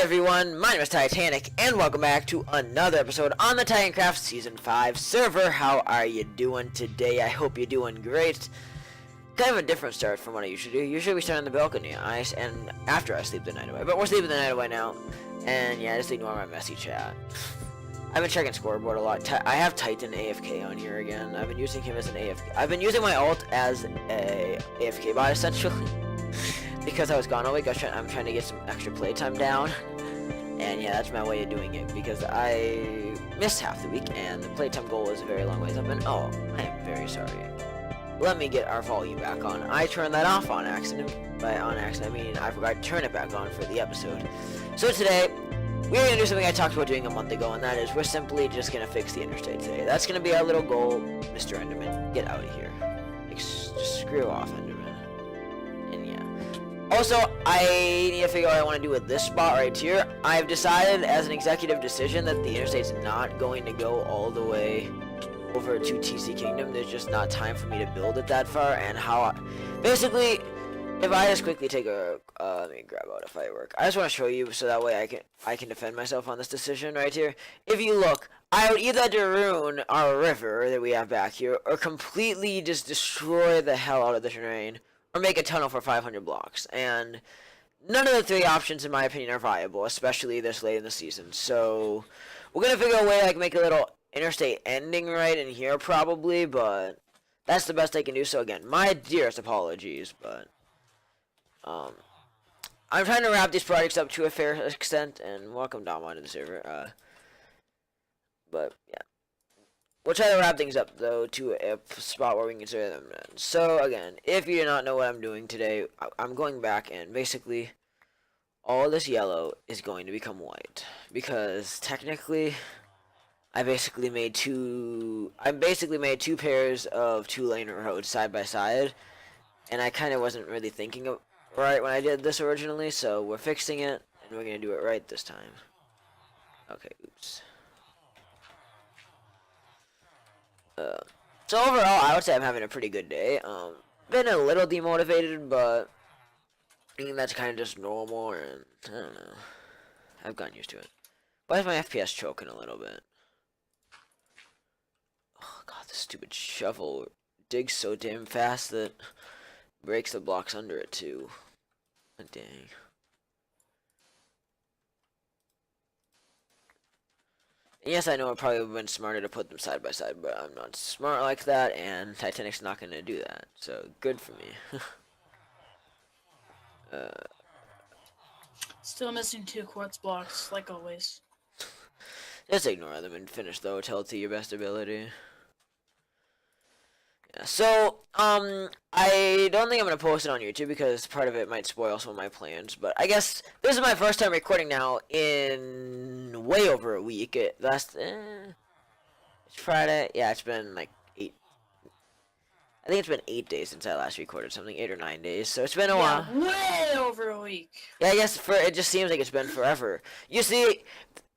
everyone, my name is Titanic, and welcome back to another episode on the Titancraft Season 5 server. How are you doing today? I hope you're doing great. Kind of a different start from what I usually do. Usually we start on the balcony, and after I sleep the night away. But we're sleeping the night away now, and yeah, just ignore my messy chat. I've been checking scoreboard a lot. I have Titan AFK on here again. I've been using him as an AFK. I've been using my ult as a AFK bot, essentially. Because I was gone all week, I'm trying to get some extra playtime down, and yeah, that's my way of doing it, because I missed half the week, and the playtime goal was a very long ways up, and oh, I am very sorry. Let me get our volume back on. I turned that off on accident. By on accident, I mean I forgot to turn it back on for the episode. So today, we're going to do something I talked about doing a month ago, and that is we're simply just going to fix the Interstate today. That's going to be our little goal. Mr. Enderman, get out of here. Just screw off, Enderman. Also, I need to figure out what I want to do with this spot right here. I've decided as an executive decision that the Interstate's not going to go all the way over to TC Kingdom. There's just not time for me to build it that far, and basically, if I just quickly take a, let me grab out a firework. I just want to show you so that way I can defend myself on this decision right here. If you look, I would either ruin our river that we have back here, or completely just destroy the hell out of the terrain, or make a tunnel for 500 blocks, and none of the three options, in my opinion, are viable, especially this late in the season. So we're gonna figure out a way like make a little interstate ending right in here, probably, but that's the best I can do. So again, my dearest apologies, but I'm trying to wrap these projects up to a fair extent, and welcome Dom onto the server. But yeah. We'll try to wrap things up, though, to a spot where we can consider them done. So, again, if you do not know what I'm doing today, I'm going back, and basically, all this yellow is going to become white. Because, technically, I basically made two pairs of two-lane roads side by side, and I kind of wasn't really thinking of right when I did this originally, so we're fixing it, and we're going to do it right this time. Okay, oops. So overall, I would say I'm having a pretty good day. Been a little demotivated, but I think that's kind of just normal, and I don't know. I've gotten used to it. Why is my FPS choking a little bit? Oh god, this stupid shovel digs so damn fast that it breaks the blocks under it too. Oh, dang. Yes, I know it probably would have been smarter to put them side by side, but I'm not smart like that, and Titanic's not going to do that. So, good for me. Still missing 2 quartz blocks, like always. Just ignore them and finish the hotel to your best ability. Yeah, so, I don't think I'm going to post it on YouTube because part of it might spoil some of my plans, but I guess this is my first time recording now in way over a week. It's Friday. Yeah, it's been like I think it's been 8 days since I last recorded something, 8 or 9 days, so it's been a while. Way over a week. Yeah, I guess it just seems like it's been forever. You see,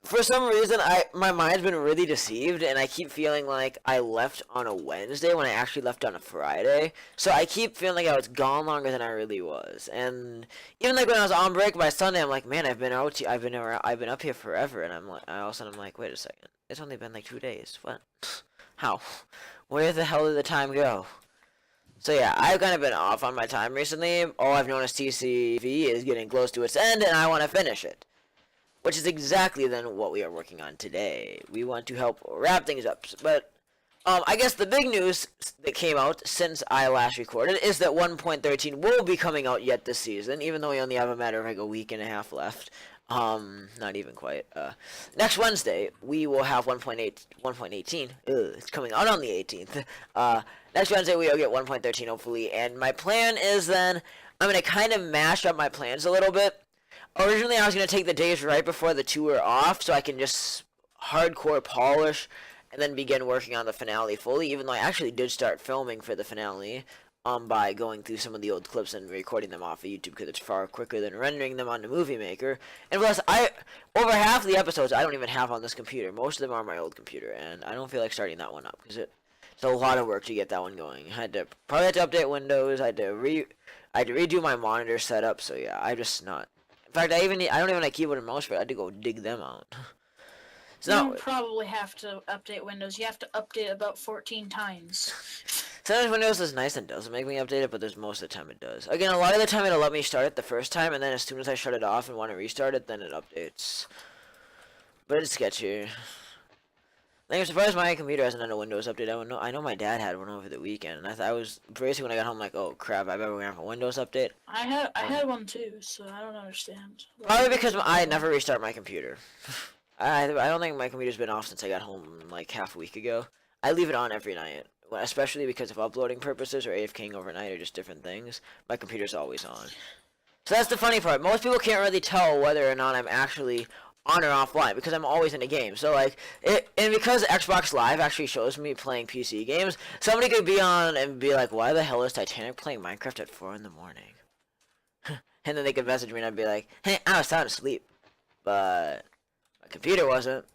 for some reason, my mind's been really deceived, and I keep feeling like I left on a Wednesday when I actually left on a Friday. So I keep feeling like I was gone longer than I really was. And even like when I was on break by Sunday, I'm like, man, I've been up here forever. And all of a sudden I'm like, wait a second, it's only been like 2 days. What? How? Where the hell did the time go? So yeah, I've kind of been off on my time recently. All I've noticed TCV is getting close to its end, and I want to finish it. Which is exactly then what we are working on today. We want to help wrap things up. But I guess the big news that came out since I last recorded is that 1.13 will be coming out yet this season, even though we only have a matter of like a week and a half left. Not even quite. Next Wednesday, we will have 1.18. It's coming out on the 18th. Next Wednesday, we'll get 1.13 hopefully. And my plan is then, I'm going to kind of mash up my plans a little bit. Originally, I was going to take the days right before the tour off so I can just hardcore polish and then begin working on the finale fully, even though I actually did start filming for the finale by going through some of the old clips and recording them off of YouTube because it's far quicker than rendering them on the Movie Maker. And plus, over half the episodes I don't even have on this computer. Most of them are on my old computer, and I don't feel like starting that one up because it's a lot of work to get that one going. Probably had to update Windows. I had to redo my monitor setup, so yeah, I'm just not In fact, I don't even like keyboard and mouse for it. I had to go dig them out. You don't probably have to update Windows. You have to update it about 14 times. Sometimes Windows is nice and doesn't make me update it, but there's most of the time it does. Again, a lot of the time it'll let me start it the first time, and then as soon as I shut it off and want to restart it, then it updates. But it's sketchy. I'm surprised my computer hasn't had a Windows update. I know my dad had one over the weekend, and I was basically when I got home like, oh crap, I bet we're gonna have a Windows update. I had one too, so I don't understand. Probably because I never restart my computer. I don't think my computer's been off since I got home like half a week ago. I leave it on every night, especially because of uploading purposes or AFKing overnight or just different things. My computer's always on. So that's the funny part. Most people can't really tell whether or not I'm actually on or offline because I'm always in a game. So like, and because Xbox Live actually shows me playing PC games, somebody could be on and be like, "Why the hell is Titanic playing Minecraft at 4 in the morning?" And then they could message me and I'd be like, "Hey, I was sound asleep, but my computer wasn't."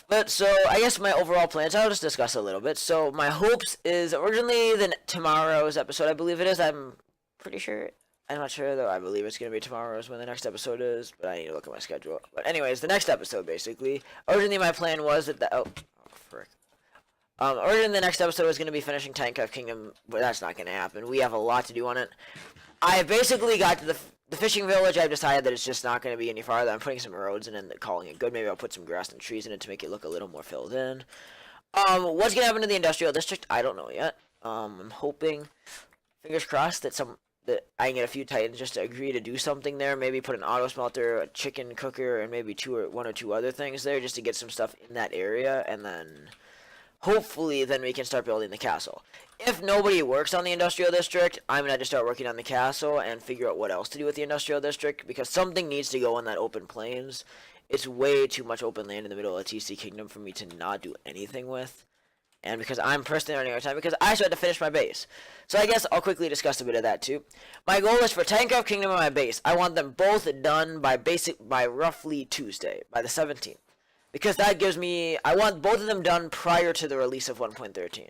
But so I guess my overall plans, I'll just discuss a little bit. So my hopes is originally tomorrow's episode, I believe it is. I'm pretty sure. I'm not sure though. I believe it's gonna be tomorrow's when the next episode is, but I need to look at my schedule. But anyways, the next episode basically. Originally my plan was that frick. Originally the next episode was gonna be finishing Titanic Kingdom, but that's not gonna happen. We have a lot to do on it. I basically got to the fishing village. I've decided that it's just not going to be any farther. I'm putting some roads in and calling it good. Maybe I'll put some grass and trees in it to make it look a little more filled in. What's going to happen to the industrial district? I don't know yet. I'm hoping, fingers crossed, that I can get a few titans just to agree to do something there. Maybe put an auto smelter, a chicken cooker, and maybe one or two other things there just to get some stuff in that area, and then hopefully then we can start building the castle. If nobody works on the industrial district, I'm going to start working on the castle and figure out what else to do with the industrial district, because something needs to go in that open plains. It's way too much open land in the middle of TC Kingdom for me to not do anything with. And because I'm personally running out of time, because I still had to finish my base. So I guess I'll quickly discuss a bit of that too. My goal is for Titanic Kingdom and my base. I want them both done by roughly Tuesday, by the 17th. Because that gives me, I want both of them done prior to the release of 1.13.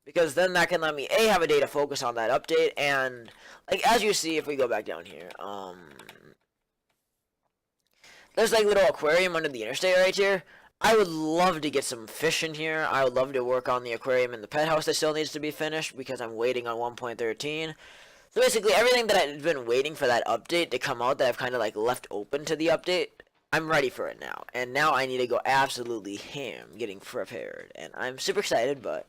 Because then that can let me, have a day to focus on that update, and, like, as you see, if we go back down here, there's, like, little aquarium under the interstate right here. I would love to get some fish in here. I would love to work on the aquarium in the pet house that still needs to be finished, because I'm waiting on 1.13. So basically, everything that I've been waiting for that update to come out that I've kind of, like, left open to the update, I'm ready for it now. And now I need to go absolutely ham getting prepared. And I'm super excited, but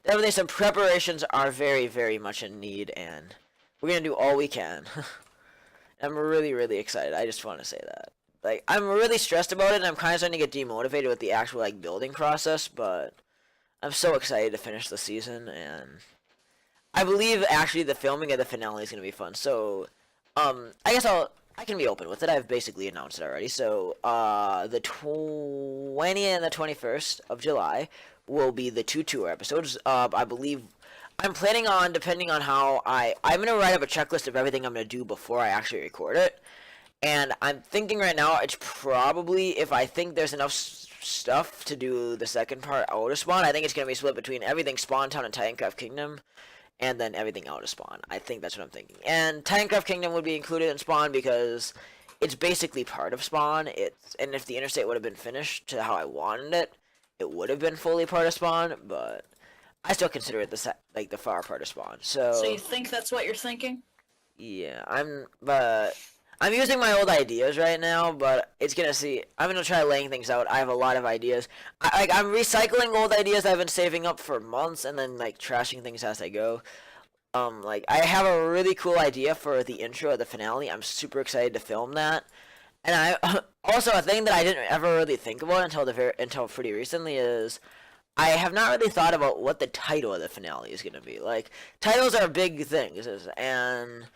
definitely some preparations are very, very much in need, and we're going to do all we can. I'm really, really excited. I just want to say that. Like, I'm really stressed about it, and I'm kind of starting to get demotivated with the actual, like, building process, but I'm so excited to finish the season, and I believe, actually, the filming of the finale is going to be fun. So, I guess I can be open with it. I've basically announced it already. So, the 20th and the 21st of July will be the two tour episodes. I believe I'm planning on, depending on how I'm going to write up a checklist of everything I'm going to do before I actually record it. And I'm thinking right now it's probably, if I think there's enough stuff to do the second part out of Spawn, I think it's going to be split between everything Spawn Town and Titancraft Kingdom, and then everything out of Spawn. I think that's what I'm thinking. And Titancraft Kingdom would be included in Spawn because it's basically part of Spawn. And if the Interstate would have been finished to how I wanted it, it would have been fully part of Spawn, but I still consider it the far part of Spawn. So you think that's what you're thinking? Yeah, I'm using my old ideas right now, but I'm gonna try laying things out. I have a lot of ideas. I'm recycling old ideas I've been saving up for months, and then like trashing things as I go. Like I have a really cool idea for the intro of the finale. I'm super excited to film that. And I also, a thing that I didn't ever really think about until pretty recently is I have not really thought about what the title of the finale is gonna be. Like, titles are big things, and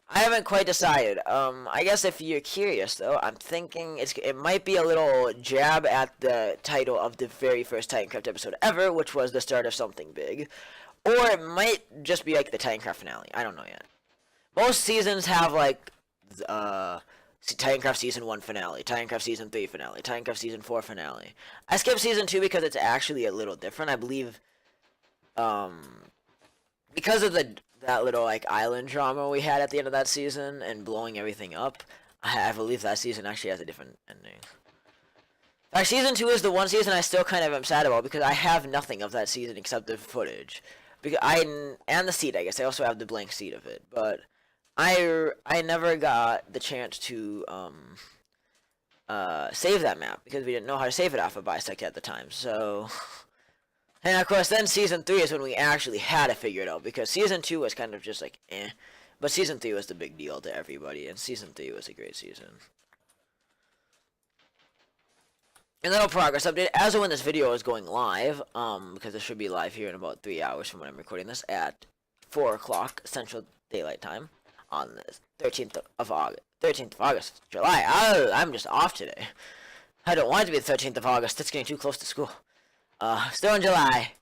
I haven't quite decided. I guess if you're curious, though, I'm thinking it might be a little jab at the title of the very first Titancraft episode ever, which was the start of something big. Or it might just be like the Titancraft finale. I don't know yet. Most seasons have like Titancraft Season 1 finale, Titancraft Season 3 finale, Titancraft Season 4 finale. I skipped Season 2 because it's actually a little different. I believe because of that little like island drama we had at the end of that season and blowing everything up, I believe that season actually has a different ending. In fact, season 2 is the one season I still kind of am sad about because I have nothing of that season except the footage. Because and the seed, I guess. I also have the blank seed of it, but I never got the chance to save that map because we didn't know how to save it off of Bisect at the time. So, and of course, then season 3 is when we actually had to figure it out because season 2 was kind of just like eh, but season 3 was the big deal to everybody, and season 3 was a great season. And little progress update as of when this video is going live, because it should be live here in about 3 hours from when I'm recording this at 4 o'clock Central Daylight Time on the 13th of August, July. I'm just off today. I don't want it to be the 13th of August. That's getting too close to school. Still in July.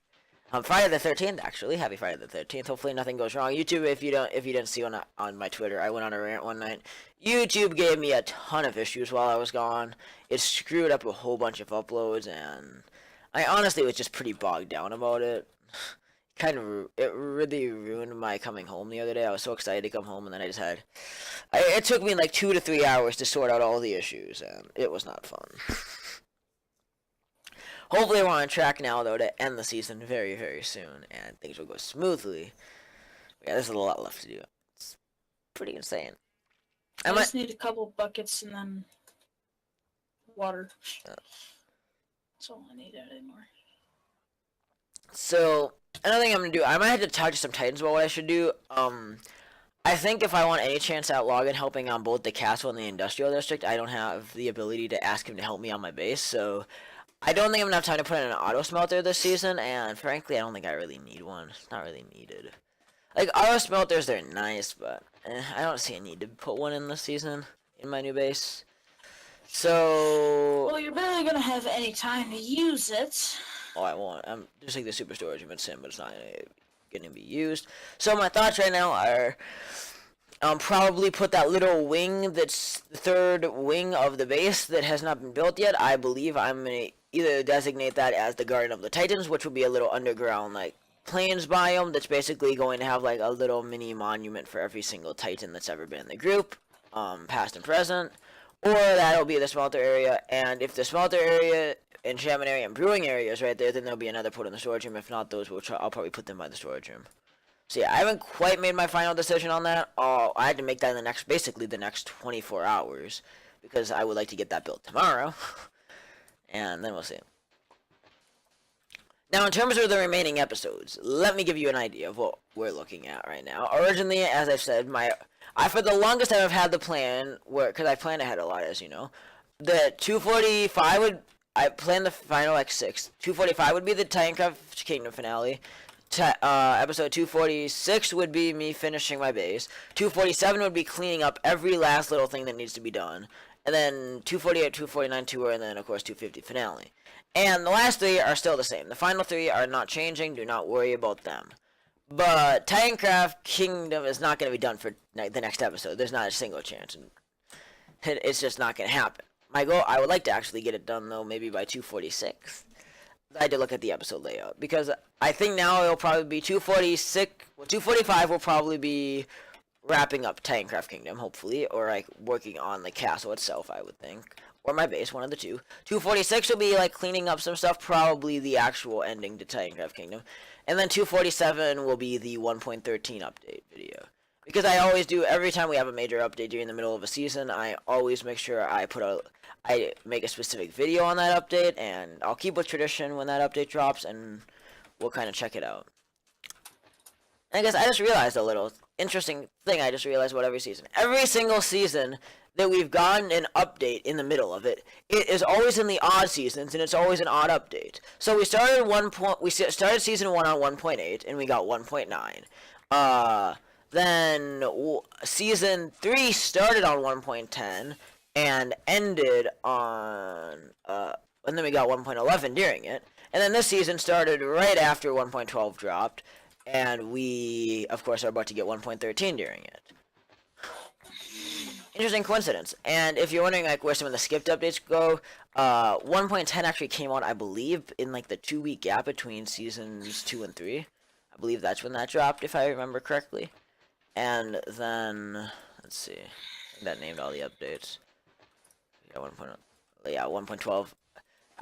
Friday the 13th, actually. Happy Friday the 13th. Hopefully nothing goes wrong. YouTube, if you didn't see on my Twitter, I went on a rant one night. YouTube gave me a ton of issues while I was gone. It screwed up a whole bunch of uploads, and I honestly was just pretty bogged down about it. It really ruined my coming home the other day. I was so excited to come home, and then it took me like 2 to 3 hours to sort out all the issues, and it was not fun. Hopefully we're on track now, though, to end the season very, very soon, and things will go smoothly. Yeah, there's a lot left to do. It's pretty insane. I just need a couple buckets and then water. That's all I need anymore. So, another thing I'm going to do, I might have to talk to some Titans about what I should do. I think if I want any chance at Logan helping on both the castle and the industrial district, I don't have the ability to ask him to help me on my base, so I don't think I'm going to have time to put in an auto smelter this season, and frankly, I don't think I really need one. It's not really needed. Like, auto smelters, they're nice, but I don't see a need to put one in this season in my new base. So, well, you're barely going to have any time to use it. Oh, I won't. Just like the super storage room in Sim, but it's not going to be used. So my thoughts right now are probably put that little wing that's the third wing of the base that has not been built yet. I believe I'm going to either designate that as the Garden of the Titans, which will be a little underground, like, plains biome that's basically going to have, like, a little mini monument for every single Titan that's ever been in the group, past and present. Or that'll be the smelter area, and if the smelter area, enchantment area, and brewing area is right there, then there'll be another put in the storage room. If not, I'll probably put them by the storage room. So yeah, I haven't quite made my final decision on that. I had to make that in basically the next 24 hours, because I would like to get that built tomorrow. And then we'll see. Now, in terms of the remaining episodes, let me give you an idea of what we're looking at right now. Originally, as I've said, for the longest time I've had the plan, because I plan ahead a lot, as you know, the 245 I planned the final like 6. 245 would be the Titancraft Kingdom finale. Episode 246 would be me finishing my base. 247 would be cleaning up every last little thing that needs to be done. And then 248, 249 tour, and then of course 250 finale. And the last 3 are still the same. The final 3 are not changing. Do not worry about them. But Titancraft Kingdom is not going to be done for the next episode. There's not a single chance. It's just not going to happen. My goal, I would like to actually get it done, though, maybe by 246. I had to look at the episode layout. Because I think now it'll probably be 246. Well, 245 will probably be wrapping up Titancraft Kingdom, hopefully. Or, like, working on the castle itself, I would think. Or my base, one of the two. 246 will be, like, cleaning up some stuff. Probably the actual ending to Titancraft Kingdom. And then 247 will be the 1.13 update video. Because I always do, every time we have a major update during the middle of a season, I always make sure I make a specific video on that update, and I'll keep with tradition when that update drops, and we'll kind of check it out. And I guess I just realized a little interesting thing I just realized about every season. Every single season that we've gotten an update in the middle of it, it is always in the odd seasons, and it's always an odd update. So we started season 1 on 1.8, and we got 1.9. Then season 3 started on 1.10 and ended on and then we got 1.11 during it. And then this season started right after 1.12 dropped, and we of course are about to get 1.13 during it. Interesting coincidence. And if you're wondering like where some of the skipped updates go, 1.10 actually came out, I believe, in like the 2-week gap between seasons 2 and 3. believe that's when that dropped, if I remember correctly. And then, let's see, I think that named all the updates. Yeah, 1.12.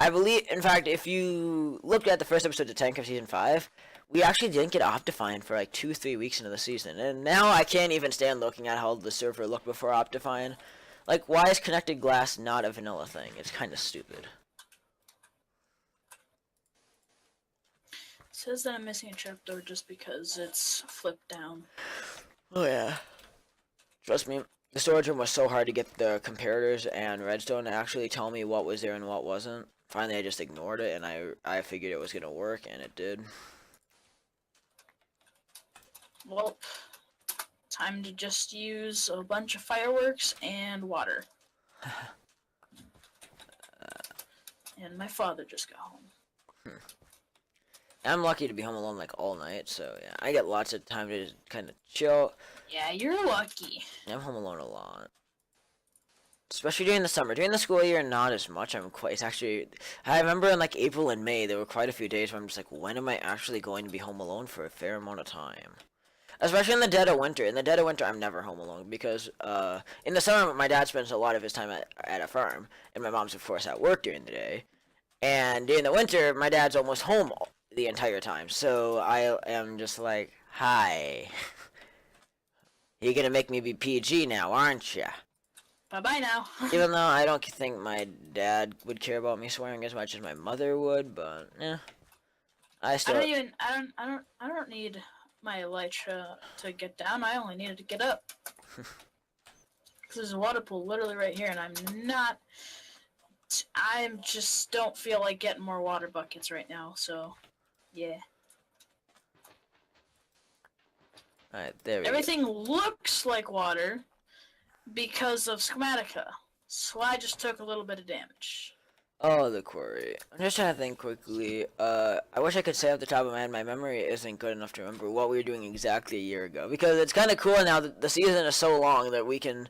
I believe, in fact, if you looked at the first episode of Titancraft Season 5, we actually didn't get Optifine for like 2-3 weeks into the season. And now I can't even stand looking at how the server looked before Optifine. Like, why is connected glass not a vanilla thing? It's kind of stupid. It says that I'm missing a trapdoor just because it's flipped down. Oh yeah. Trust me, the storage room was so hard to get the comparators and redstone to actually tell me what was there and what wasn't. Finally, I just ignored it, and I figured it was going to work, and it did. Well, time to just use a bunch of fireworks and water. And my father just got home. I'm lucky to be home alone like all night, so yeah, I get lots of time to kind of chill. Yeah, you're lucky. I'm home alone a lot. Especially during the summer. During the school year, not as much. It's actually, I remember in like April and May, there were quite a few days where I'm just like, when am I actually going to be home alone for a fair amount of time? Especially in the dead of winter. In the dead of winter, I'm never home alone because in the summer, my dad spends a lot of his time at a farm, and my mom's, of course, at work during the day. And during the winter, my dad's almost home the entire time. So I am just like, hi. You're going to make me be PG now, aren't you? Bye-bye now. Even though I don't think my dad would care about me swearing as much as my mother would, but yeah. I don't need my elytra to get down. I only needed to get up. Because there's a water pool literally right here, and I just don't feel like getting more water buckets right now, so yeah. Alright, there we go. Everything looks like water because of Schematica, so I just took a little bit of damage. Oh, the quarry. I'm just trying to think quickly. I wish I could say off the top of my head, my memory isn't good enough to remember what we were doing exactly a year ago. Because it's kind of cool now that the season is so long that we can,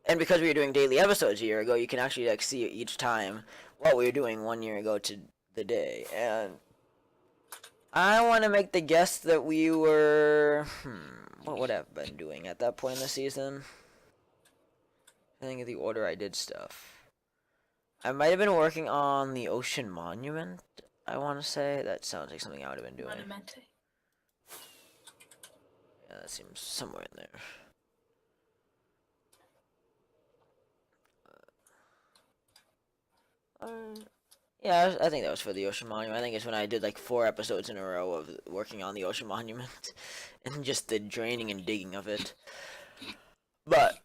and because we were doing daily episodes a year ago, you can actually like see each time what we were doing 1 year ago to the day. And I want to make the guess that we were, what would I have been doing at that point in the season? I think of the order I did stuff. I might have been working on the Ocean Monument, I want to say. That sounds like something I would have been doing. Monumente. Yeah, that seems somewhere in there. Yeah, I think that was for the Ocean Monument. I think it's when I did like 4 episodes in a row of working on the Ocean Monument. And just the draining and digging of it. But,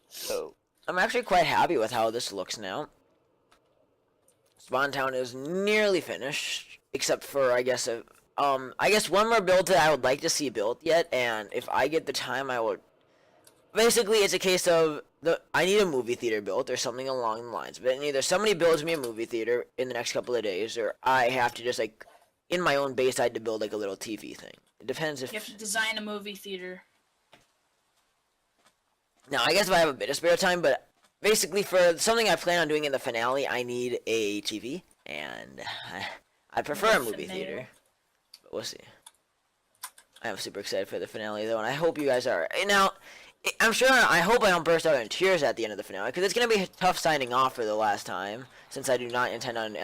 so I'm actually quite happy with how this looks now. Spawn Town is nearly finished, except for I guess one more build that I would like to see built yet, and if I get the time, I would. Basically, it's a case of I need a movie theater built or something along the lines. But either somebody builds me a movie theater in the next couple of days, or I have to just like in my own base, I had to build like a little TV thing. It depends if you have to design a movie theater. Now, I guess if I have a bit of spare time, but basically for something I plan on doing in the finale, I need a TV, and I prefer a movie theater, but we'll see. I am super excited for the finale, though, and I hope you guys are. Now, I hope I don't burst out in tears at the end of the finale, because it's going to be tough signing off for the last time, since I do not intend on...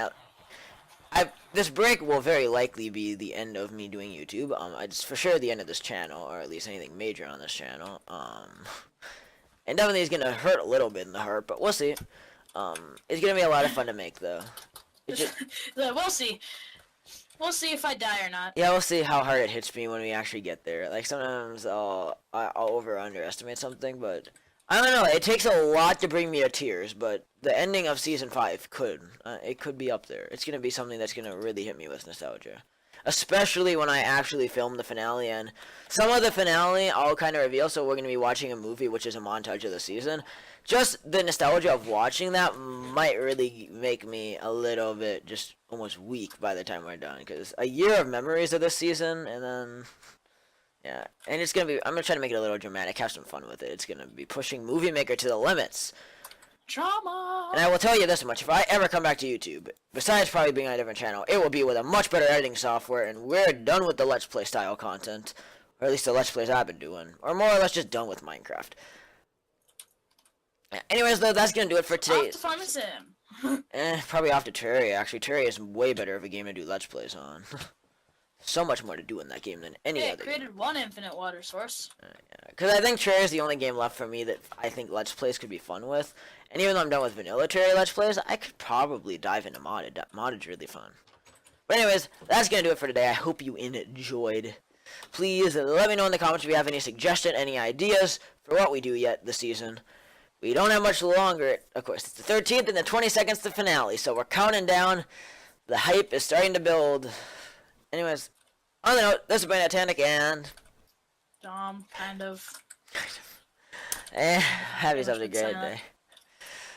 this break will very likely be the end of me doing YouTube. It's for sure the end of this channel, or at least anything major on this channel. And definitely it's gonna hurt a little bit in the heart, but we'll see. It's gonna be a lot of fun to make, though. We'll see. We'll see if I die or not. Yeah, we'll see how hard it hits me when we actually get there. Like, sometimes I'll underestimate something, but I don't know. It takes a lot to bring me to tears, but the ending of Season 5 could be up there. It's gonna be something that's gonna really hit me with nostalgia. Especially when I actually film the finale, and some of the finale I'll kind of reveal, so we're going to be watching a movie which is a montage of the season. Just the nostalgia of watching that might really make me a little bit just almost weak by the time we're done, because a year of memories of this season, and then, yeah, and it's going to be, I'm going to try to make it a little dramatic, have some fun with it. It's going to be pushing Movie Maker to the limits. Drama. And I will tell you this much, if I ever come back to YouTube, besides probably being on a different channel, it will be with a much better editing software, and we're done with the Let's Play style content. Or at least the Let's Plays I've been doing. Or more or less just done with Minecraft. Anyways, though, that's going to do it for today. Off to Farm Sim. Probably off to Terraria. Actually, Terraria is way better of a game to do Let's Plays on. So much more to do in that game than any other game. Created one infinite water source. Because I think Terraria is the only game left for me that I think Let's Plays could be fun with. And even though I'm done with vanilla Terraria Let's Plays, I could probably dive into modded. Modded's really fun. But anyways, that's going to do it for today. I hope you enjoyed. Please let me know in the comments if you have any suggestions, any ideas for what we do yet this season. We don't have much longer. Of course, it's the 13th and the 22nd's the finale, so we're counting down. The hype is starting to build. Anyways, on the note, this has been Titanic and... Kind of. Have yourself a great day.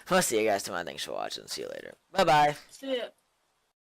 We'll see you guys tomorrow. Thanks for watching. See you later. Bye-bye. See ya.